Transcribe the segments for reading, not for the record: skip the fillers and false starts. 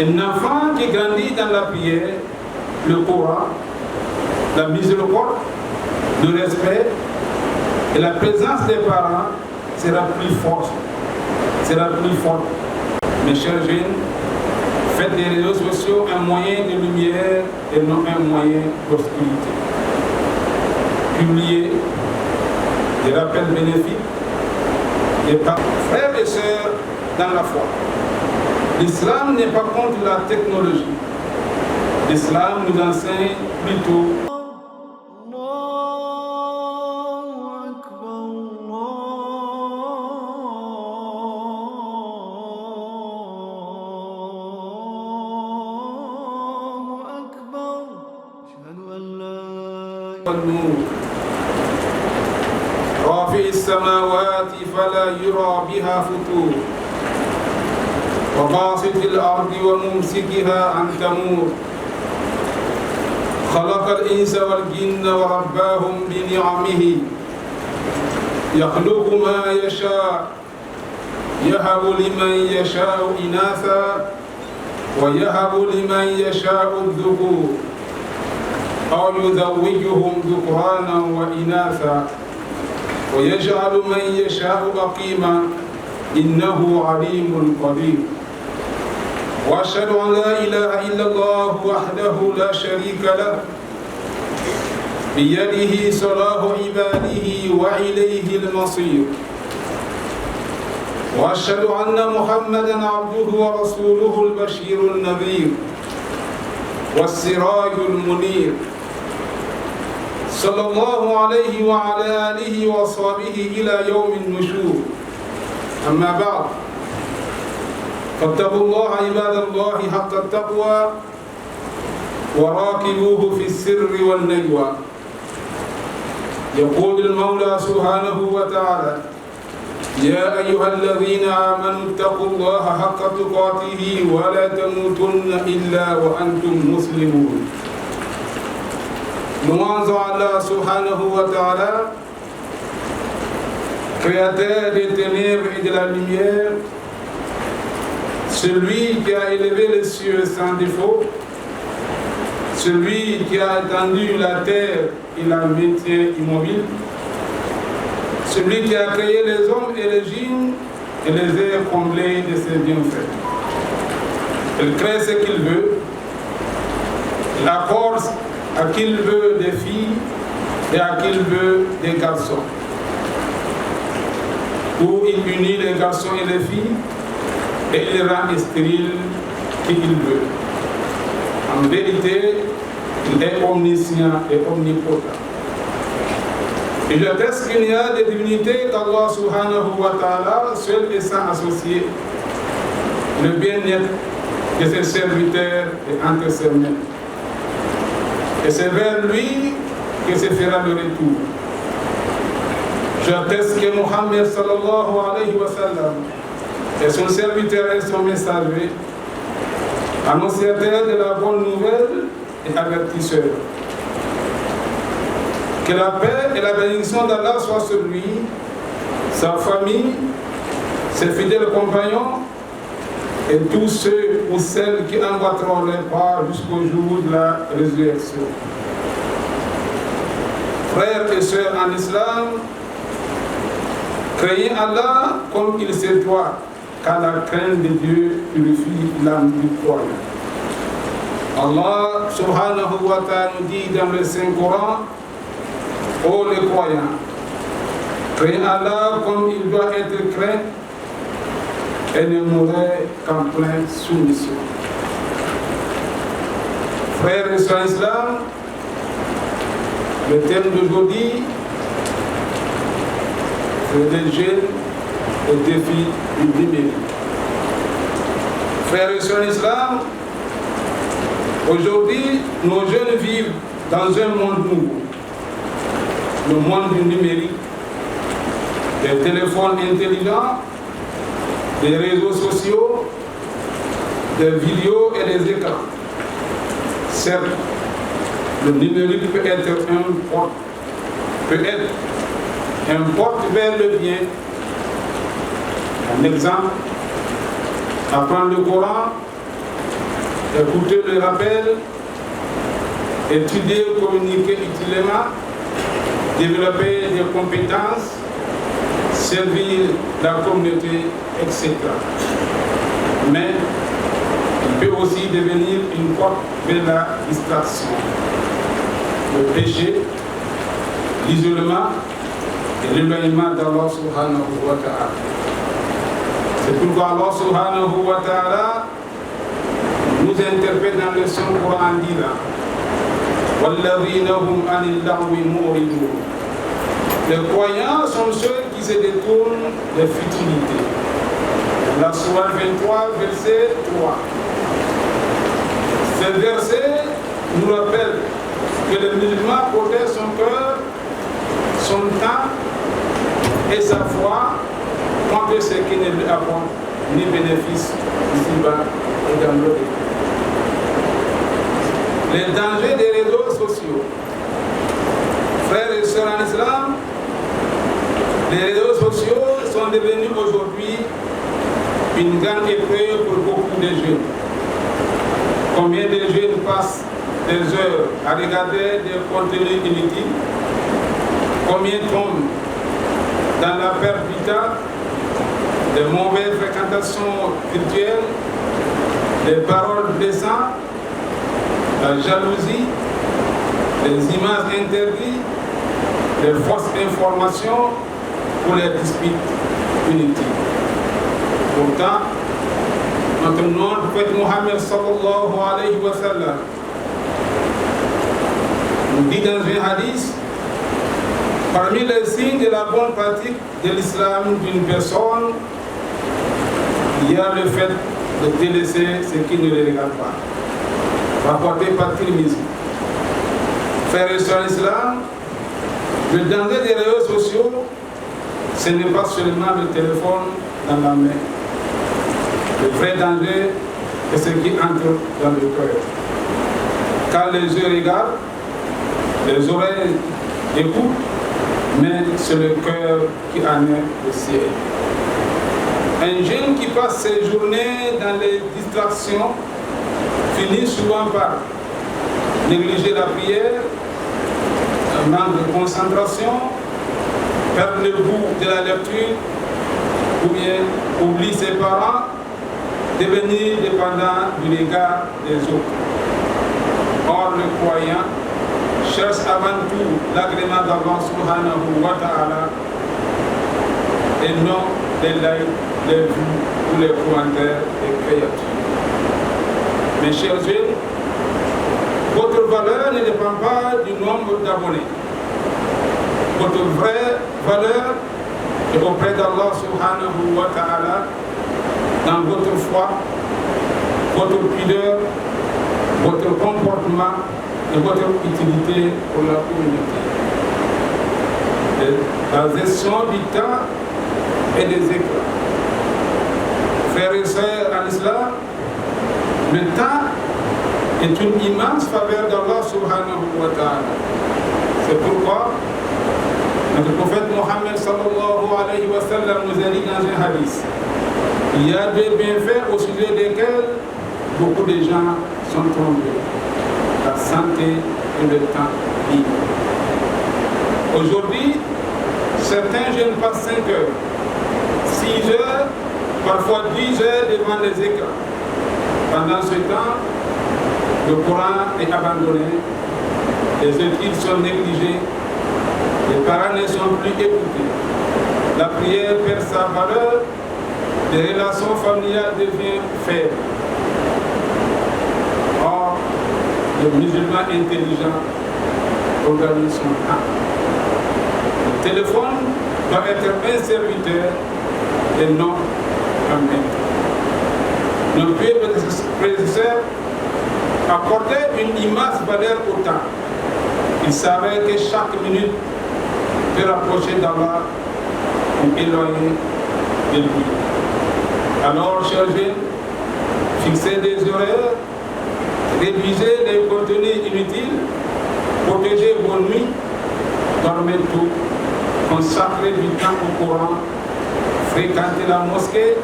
Un enfant qui grandit dans la prière, le Coran, la miséricorde, le respect et la présence des parents sera plus forte. Mes chers jeunes, faites des réseaux sociaux un moyen de lumière et non un moyen d'obscurité. Publiez des rappels bénéfiques des frères et sœurs dans la foi. L'islam n'est pas contre la technologie. L'islam nous enseigne plutôt رافع السماوات فلا يرى بها فتور وباسط الأرض وممسكها أن تمور خلق الإنس والجن ورباهم بنعمه يخلق ما يشاء يهب لمن يشاء إناثا ويهب لمن يشاء الذكور أو يزوجهم ذكرانا وإناثا ويجعل من يشاء عقيما إنه عليم قدير وأشهد أن لا إله إلا الله وحده لا شريك له بيده صلاح عباده وإليه المصير وأشهد أن محمدا عبده ورسوله البشير النذير والسراج المنير صلى الله عليه وعلى آله وصحبه إلى يوم النشور أما بعد فاتقوا الله عباد الله حق التقوى وراقبوه في السر والنجوى يقول المولى سبحانه وتعالى يا أيها الذين آمنوا اتقوا الله حق تقاته ولا تموتن إلا وأنتم مسلمون. Louange à Allah subhanahu wa ta'ala, créateur des ténèbres et de la lumière, celui qui a élevé les cieux sans défaut, celui qui a étendu la terre et la maintient immobile, celui qui a créé les hommes et les djinns et les a comblés de ses bienfaits. Il crée ce qu'il veut, il accorde à qui il veut des filles et à qui il veut des garçons. Ou il unit les garçons et les filles et il rend stérile qui il veut. En vérité, il est omniscient et omnipotent. Et j'atteste qu'il y a des divinités qu'Allah subhanahu wa ta'ala, seul et sans associé, le bien-être de ses serviteurs et intercernés. Et c'est vers lui que se fera le retour. J'atteste que Mohammed sallallahu alayhi wa sallam est son serviteur et son messager, annonciateur de la bonne nouvelle et avertisseur. Que la paix et la bénédiction d'Allah soient sur lui, sa famille, ses fidèles compagnons et tous ceux ou celles qui emboîteront les pas jusqu'au jour de la résurrection. Frères et sœurs en islam, craignez Allah comme il se doit, car la crainte de Dieu purifie l'âme du croyant. Allah subhanahu wa ta'ala nous dit dans le Saint-Coran: ô les croyants, craignez Allah comme il doit être craint et ne mourrez qu'en pleine soumission. Frères et sœurs islam, le thème d'aujourd'hui, c'est les jeunes au défi du numérique. Frères et sœurs islam, aujourd'hui, nos jeunes vivent dans un monde nouveau. Le monde du numérique, des téléphones intelligents, des réseaux sociaux, des vidéos et des écrans. Certes, le numérique peut être un porte vers le bien. Un exemple, apprendre le Coran, écouter le rappel, étudier, communiquer utilement, développer des compétences, servir la communauté, etc. Mais il peut aussi devenir une porte vers la distraction, le péché, l'isolement et l'éloignement d'Allah subhanahu wa ta'ala. C'est pourquoi Allah subhanahu wa ta'ala nous interprète dans le Saint-Coran disant وَالَّذِينَ هُمْ عَنِ اللَّغْوِ مُعْرِضُونَ. Les croyants sont ceux qui se détournent des futilités. La sourate 23, verset 3. Ce verset nous rappelle que le musulman protège son cœur, son temps et sa foi contre ce qui ne lui apporte ni bénéfice ici-bas et dans l'autre. Les dangers des réseaux sociaux. Frères et sœurs en islam, les réseaux sociaux sont devenus aujourd'hui une grande épreuve pour beaucoup de jeunes. Combien de jeunes passent des heures à regarder des contenus inutiles? Combien tombent dans la perte du temps, de mauvaises fréquentations virtuelles, des paroles blessantes, la jalousie, les images interdites, les fausses informations pour les disputes inutiles. Pourtant, notre prophète Mohammed sallallahu alayhi wa sallam nous dit dans un hadith, parmi les signes de la bonne pratique de l'islam d'une personne, il y a le fait de délaisser ce qui ne les regarde pas. Rapporté par Tirmizi. Frères et sœurs l'islam, le danger des réseaux sociaux, ce n'est pas seulement le téléphone dans la main. Le vrai danger est ce qui entre dans le cœur. Car les yeux regardent, les oreilles écoutent, mais c'est le cœur qui en est le ciel. Un jeune qui passe ses journées dans les distractions finit souvent par négliger la prière, un manque de concentration, perdre le goût de la lecture, ou bien oublie ses parents, devenir dépendant du regard des autres. Or, le croyant cherche avant tout l'agrément d'Allah subhanahu wa ta'ala et non les likes, les vues ou les commentaires des créatures. Mes chers jeunes, votre valeur ne dépend pas du nombre d'abonnés. Votre vraie valeur est auprès d'Allah subhanahu wa ta'ala dans votre foi, votre pudeur, votre comportement et votre utilité pour la communauté. La gestion du temps et des écrans. Frères et sœurs en islam, le temps est une immense faveur d'Allah subhanahu wa ta'ala. C'est pourquoi notre prophète Mohammed sallallahu alayhi wa sallam nous a dit dans un hadith, il y a des bienfaits au sujet desquels beaucoup de gens sont trompés. La santé et le temps libre. Aujourd'hui, certains jeunes passent 5 heures, 6 heures, parfois 10 heures devant les écrans. Pendant ce temps, le Coran est abandonné, les études sont négligées, les parents ne sont plus écoutés, la prière perd sa valeur, les relations familiales deviennent faibles. Or, le musulman intelligent organise son temps. Le téléphone doit être un serviteur et non un maître. Nos prédécesseurs accordaient une immense valeur au temps. Ils savaient que chaque minute peut rapprocher d'Allah ou éloigner de lui. Alors, chers jeunes, fixez des horaires, réduisez les contenus inutiles, protégez vos nuits, dormez tôt, consacrez du temps au Coran, fréquentez la mosquée,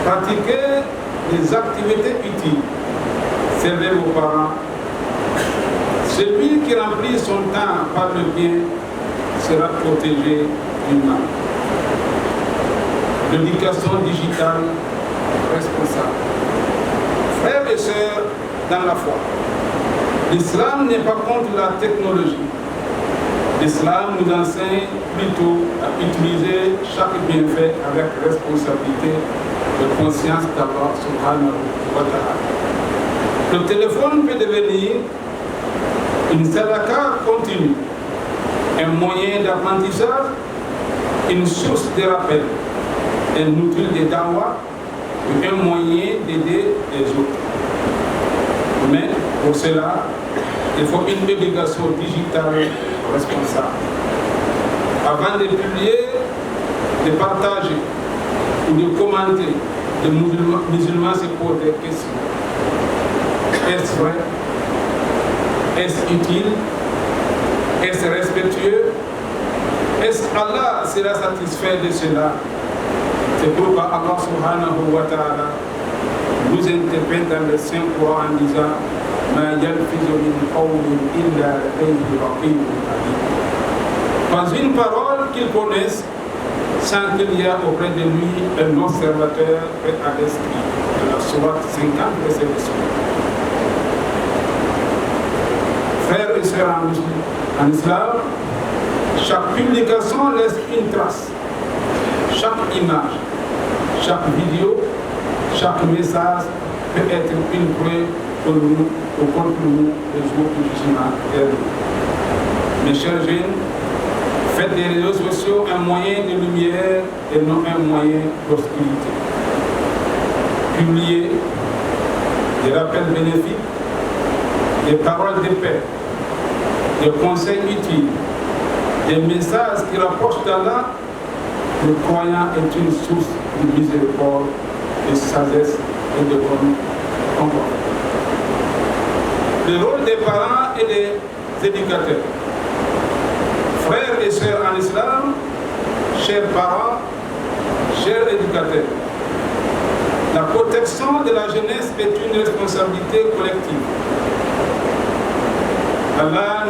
pratiquez des activités utiles. servez vos parents. Celui qui remplit son temps par le bien sera protégé du mal. L'éducation digitale responsable. Frères et sœurs dans la foi, l'islam n'est pas contre la technologie. L'islam nous enseigne plutôt à utiliser chaque bienfait avec responsabilité de conscience d'Allah subhanahu wa ta'ala. Le téléphone peut devenir une sadaka continue, un moyen d'apprentissage, une source de rappel, un outil de dawa, un moyen d'aider les autres. Mais pour cela, il faut une éducation digitale responsable. Avant de publier, de partager ou de commenter, les musulmans se posent des questions. Est-ce vrai? Est-ce utile? Est-ce respectueux? Est-ce qu'Allah sera satisfait de cela? C'est pourquoi Allah subhanahu wa ta'ala nous interpelle dans le Saint-Coran en disant Ma yalfizu min qawlin illa ladayhi raqibun atid. Pas une parole qu'ils connaissent sans qu'il y a auprès de lui un observateur prêt à l'esprit. De la sourate 50, verset 2. Frères et sœurs en islam, chaque publication laisse une trace. Chaque image, chaque vidéo, chaque message peut être une preuve pour nous ou contre nous le jour du jugement dernier. Mes chers jeunes, faites des réseaux sociaux un moyen de lumière et non un moyen d'obscurité. Publiez des rappels bénéfiques, des paroles de paix, des conseils utiles, des messages qui rapprochent d'Allah. Le croyant est une source de miséricorde, de sagesse et de bonne comportement. Le rôle des parents et des éducateurs. Frères et sœurs en islam, chers parents, chers éducateurs, la protection de la jeunesse est une responsabilité collective. Allah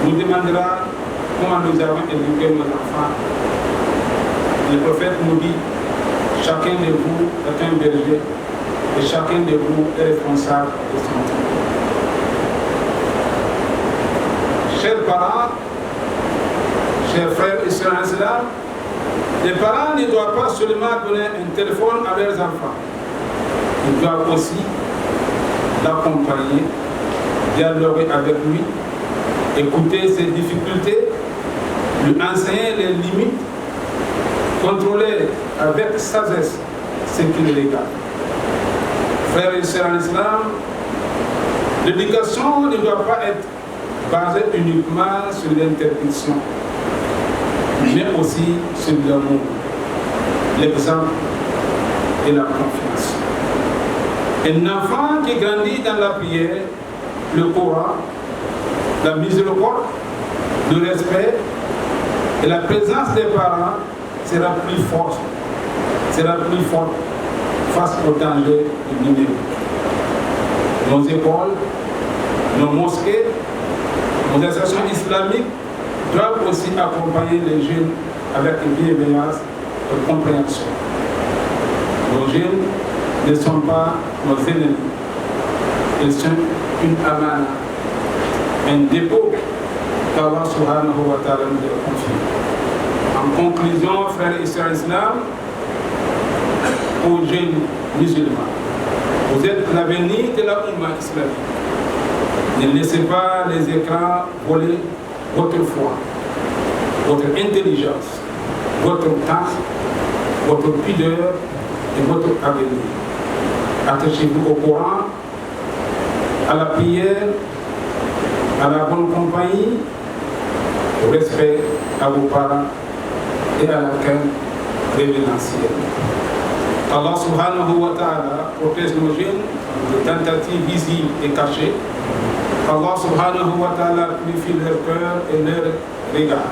nous demandera comment nous avons éduqué nos enfants. Le prophète nous dit, chacun de vous est un berger et chacun de vous est responsable de son temps. Chers parents, chers frères et sœurs en islam, les parents ne doivent pas seulement donner un téléphone à leurs enfants. Ils doivent aussi l'accompagner, dialoguer avec lui, écouter ses difficultés, lui enseigner les limites, contrôler avec sagesse ce qui le regarde. Frères et sœurs en islam, l'éducation ne doit pas être basée uniquement sur l'interdiction, mais aussi sur l'amour, l'exemple et la confiance. Un enfant qui grandit dans la prière, le Coran, la miséricorde, le respect et la présence des parents sera plus forte face au danger du numérique. Nos écoles, nos mosquées, nos associations islamiques doivent aussi accompagner les jeunes avec bienveillance et compréhension. Nos jeunes ne sont pas nos ennemis, ils sont une amana, un dépôt qu'Allah subhanahu wa ta'ala nous a confié. En conclusion, frères et sœurs islam, aux jeunes musulmans, vous êtes l'avenir de la Oumma islamique. Ne laissez pas les écrans voler votre foi, votre intelligence, votre temps, votre pudeur et votre avenir. Attachez-vous au Coran, à la prière, à la bonne compagnie, au respect à vos parents et à la crainte révérentielle. Allah subhanahu wa ta'ala protège nos jeunes de tentatives visibles et cachées. Allah subhanahu wa ta'ala purifie leur cœur et leur regard.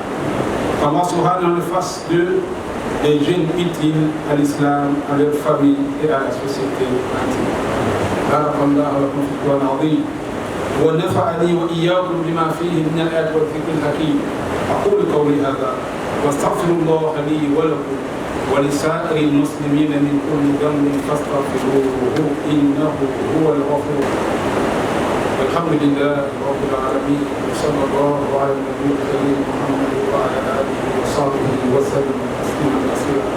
Allah subhanahu wa ta'ala fasse d'eux des jeunes utiles à l'islam, à leur famille et à la société entière. بارك الله لكم في القرآن العظيم ونفعني وإياكم بما فيه من الآيات والذكر الحكيم. أقول قولي هذا واستغفر الله لي ولكم ولسائر المسلمين من كل ذنب فاستغفروه إنه هو الغفور. الحمد لله رب العالمين وصلى الله على النبي الكريم محمد وعلى آله وصحبه وسلم تسليما كثيرا.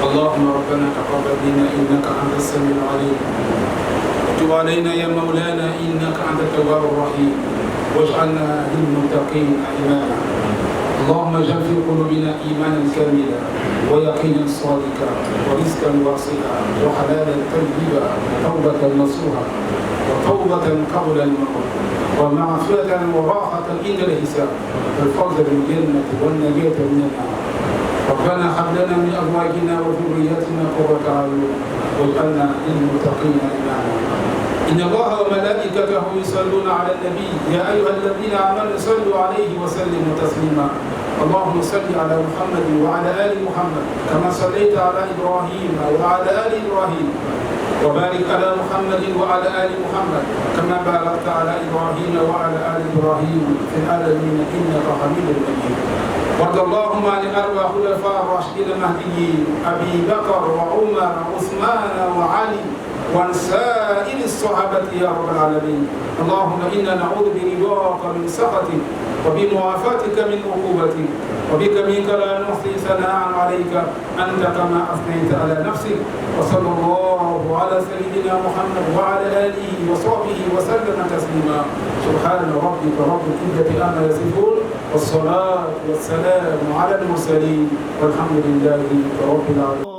اللهم ربنا تقبل منا إنك أنت السميع العليم وتب علينا يا مولانا إنك أنت التواب الرحيم واجعلنا للمتقين إماما. اللهم اجعل في قلوبنا إيمانا كاملا ويقينا صادقا ورزقا واسعا وحلالا طيبا وتوبة نصوحا وتوبة قبل الموت ومغفرة وراحة عند الحساب والفوز بالجنة والنجاة من النار. ربنا هب لنا من أزواجنا وذرياتنا قرة أعين واجعلنا للمتقين إماما. إن الله وملائكته يصلون على النبي يا أيها الذين آمنوا صلوا عليه وسلموا تسليما. اللهم صل على محمد وعلى آل محمد كما صليت على إبراهيم وعلى آل إبراهيم وبارك على محمد وعلى آل محمد كما باركت على إبراهيم وعلى آل إبراهيم في العالمين إنك حميد مجيد. وارض اللهم عن أربع خلفاء الراشدين المهديين أبي بكر وعمر وعثمان وعلي وعن سائر الصحابة يا رب العالمين. اللهم إنا نعوذ برضاك من سخطك وبمعافاتك من عقوبتك وبك منك لا نحصي ثناء عليك أنت كما أثنيت على نفسك. وصلى الله على سيدنا محمد وعلى آله وصحبه وسلم تسليما. سبحان ربك رب العزة عما يصفون والصلاة والسلام على المرسلين والحمد لله رب العالمين.